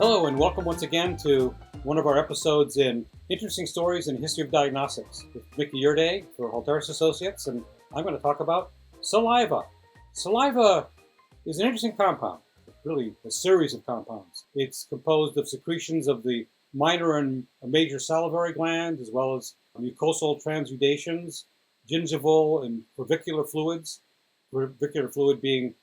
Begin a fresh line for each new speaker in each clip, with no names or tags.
Hello and welcome once again to one of our episodes in Interesting Stories in the History of Diagnostics with Mickey Yurday for Halteres Associates, and I'm going to talk about saliva. Saliva is an interesting compound, really a series of compounds. It's composed of secretions of the minor and major salivary gland, as well as mucosal transudations, gingival and clavicular fluids, clavicular fluid being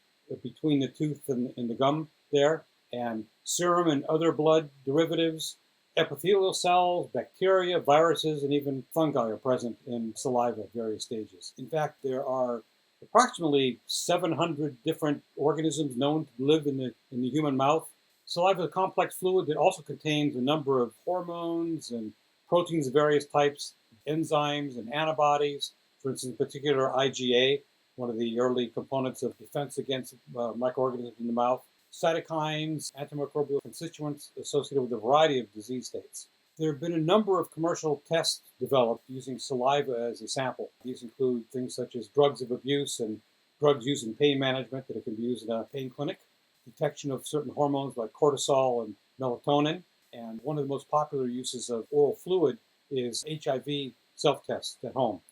between the tooth and the gum there, and serum and other blood derivatives, epithelial cells, bacteria, viruses, and even fungi are present in saliva at various stages. In fact, there are approximately 700 different organisms known to live in the human mouth. Saliva is a complex fluid that also contains a number of hormones and proteins of various types, enzymes and antibodies. For instance, in particular, IgA, one of the early components of defense against microorganisms in the mouth. Cytokines, antimicrobial constituents associated with a variety of disease states. There have been a number of commercial tests developed using saliva as a sample. These include things such as drugs of abuse and drugs used in pain management that can be used in a pain clinic, detection of certain hormones like cortisol and melatonin, and one of the most popular uses of oral fluid is HIV self-tests at home.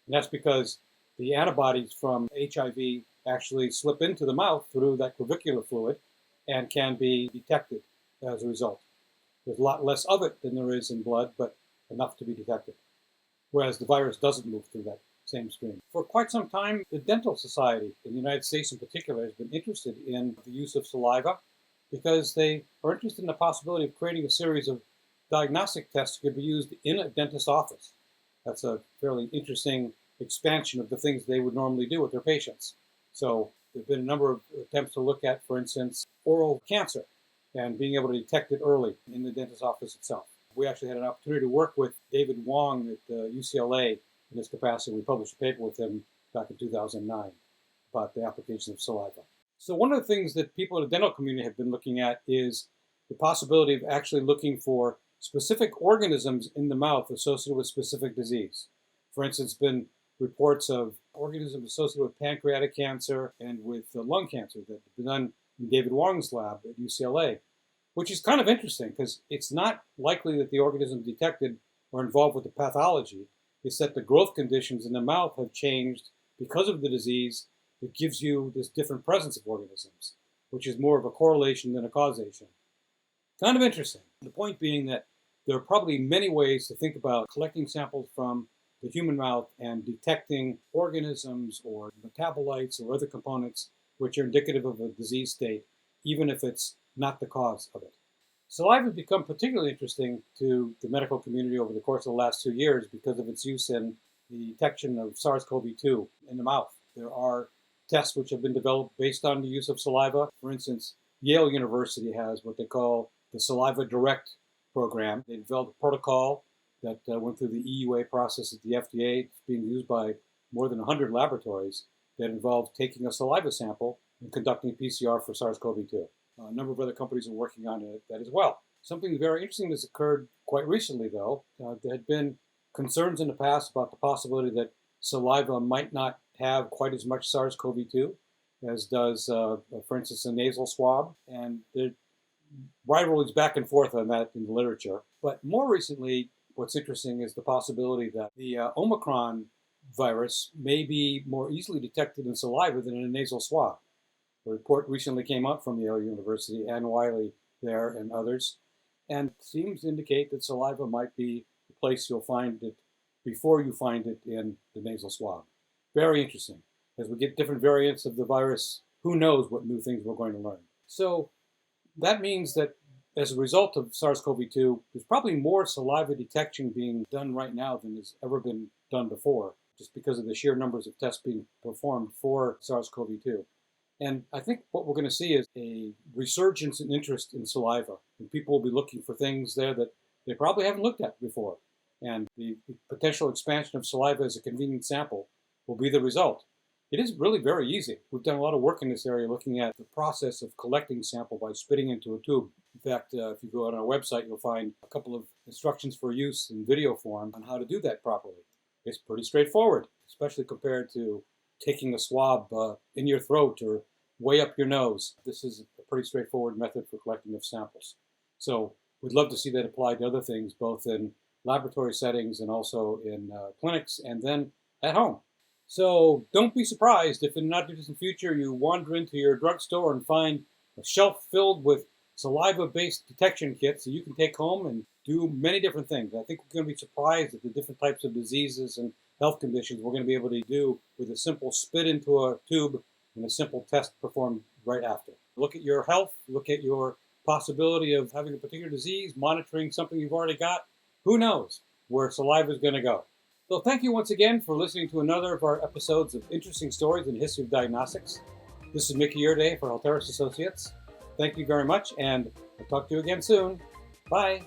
And that's because the antibodies from HIV actually slip into the mouth through that clavicular fluid and can be detected as a result. There's a lot less of it than there is in blood, but enough to be detected, whereas the virus doesn't move through that same stream. For quite some time, the Dental Society in the United States in particular has been interested in the use of saliva because they are interested in the possibility of creating a series of diagnostic tests that could be used in a dentist's office. That's a fairly interesting expansion of the things they would normally do with their patients. So there have been a number of attempts to look at, for instance, oral cancer and being able to detect it early in the dentist's office itself. We actually had an opportunity to work with David Wong at UCLA in this capacity. We published a paper with him back in 2009 about the application of saliva. So one of the things that people in the dental community have been looking at is the possibility of actually looking for specific organisms in the mouth associated with specific disease. For instance, been reports of organisms associated with pancreatic cancer and with lung cancer that have been done in David Wong's lab at UCLA, which is kind of interesting because it's not likely that the organisms detected are involved with the pathology. It's that the growth conditions in the mouth have changed because of the disease that gives you this different presence of organisms, which is more of a correlation than a causation. Kind of interesting. The point being that there are probably many ways to think about collecting samples from the human mouth and detecting organisms or metabolites or other components which are indicative of a disease state, even if it's not the cause of it. Saliva has become particularly interesting to the medical community over the course of the last 2 years because of its use in the detection of SARS-CoV-2 in the mouth. There are tests which have been developed based on the use of saliva. For instance, Yale University has what they call the SalivaDirect program. They developed a protocol that went through the EUA process at the FDA. It's being used by more than 100 laboratories that involve taking a saliva sample and conducting PCR for SARS-CoV-2. A number of other companies are working on that as well. Something very interesting that's occurred quite recently, though. There had been concerns in the past about the possibility that saliva might not have quite as much SARS-CoV-2 as does, for instance, a nasal swab. And there are rivalries back and forth on that in the literature. But more recently, what's interesting is the possibility that the Omicron virus may be more easily detected in saliva than in a nasal swab. A report recently came out from Yale University, Ann Wiley there and others, and seems to indicate that saliva might be the place you'll find it before you find it in the nasal swab. Very interesting. As we get different variants of the virus, who knows what new things we're going to learn. So that means that as a result of SARS-CoV-2, there's probably more saliva detection being done right now than has ever been done before, just because of the sheer numbers of tests being performed for SARS-CoV-2. And I think what we're going to see is a resurgence in interest in saliva. And people will be looking for things there that they probably haven't looked at before. And the potential expansion of saliva as a convenient sample will be the result. It is really very easy. We've done a lot of work in this area looking at the process of collecting sample by spitting into a tube. In fact, if you go on our website, you'll find a couple of instructions for use in video form on how to do that properly. It's pretty straightforward, especially compared to taking a swab in your throat or way up your nose. This is a pretty straightforward method for collecting of samples. So we'd love to see that applied to other things, both in laboratory settings and also in clinics and then at home. So don't be surprised if in the not too distant future you wander into your drugstore and find a shelf filled with saliva-based detection kits that you can take home and do many different things. I think we're going to be surprised at the different types of diseases and health conditions we're going to be able to do with a simple spit into a tube and a simple test performed right after. Look at your health, look at your possibility of having a particular disease, monitoring something you've already got. Who knows where saliva is going to go? So thank you once again for listening to another of our episodes of Interesting Stories in the History of Diagnostics. This is Mickey Yurday for Halteres Associates. Thank you very much, and I'll talk to you again soon. Bye.